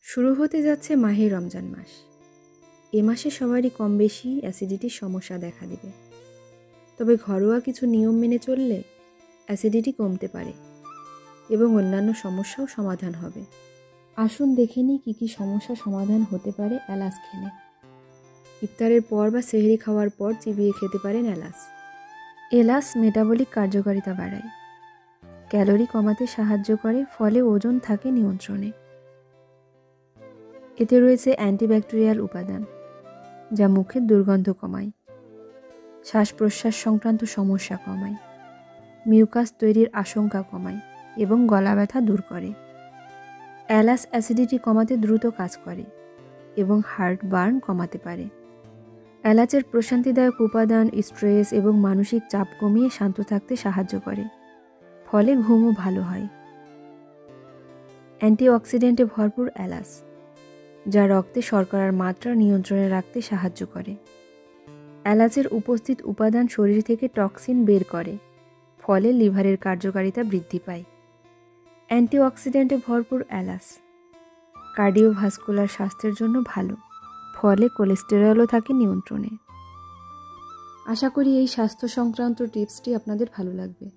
শুরু হতে যাচ্ছে মাহে রমজান মাস। এ মাসে সবারই কম বেশি অ্যাসিডিটির সমস্যা দেখা দেবে। তবে ঘরোয়া কিছু নিয়ম মেনে চললে অ্যাসিডিটি কমতে পারে এবং অন্যান্য সমস্যাও সমাধান হবে। আসুন দেখে নিই কী কী সমস্যা সমাধান হতে পারে এলাচ খেলে। ইফতারের পর বা সেহরি খাওয়ার পর চিবিয়ে খেতে পারেন এলাচ। এলাচ মেটাবলিক কার্যকারিতা বাড়ায়, ক্যালোরি কমাতে সাহায্য করে, ফলে ওজন থাকে নিয়ন্ত্রণে। এতে রয়েছে অ্যান্টিব্যাকটেরিয়াল উপাদান, যা মুখের দুর্গন্ধ কমায়, শ্বাস প্রশ্বাস সংক্রান্ত সমস্যা কমায়, মিউকাস তৈরির আশঙ্কা কমায় এবং গলা ব্যথা দূর করে। এলাচ অ্যাসিডিটি কমাতে দ্রুত কাজ করে এবং হার্ট বার্ন কমাতে পারে। এলাচের প্রশান্তিদায়ক উপাদান স্ট্রেস এবং মানসিক চাপ কমিয়ে শান্ত থাকতে সাহায্য করে, ফলে ঘুমও ভালো হয়। অ্যান্টিঅক্সিডেন্টে ভরপুর এলাচ, যা রক্তে শর্করার মাত্রা নিয়ন্ত্রণে রাখতে সাহায্য করে। এলাচের উপস্থিত উপাদান শরীর থেকে টক্সিন বের করে, ফলে লিভারের কার্যকারিতা বৃদ্ধি পায়। অ্যান্টিঅক্সিডেন্টে ভরপুর এলাচ কার্ডিওভাস্কুলার স্বাস্থ্যের জন্য ভালো, ফলে কোলেস্টেরলও থাকে নিয়ন্ত্রণে। আশা করি এই স্বাস্থ্য সংক্রান্ত টিপসটি আপনাদের ভালো লাগবে।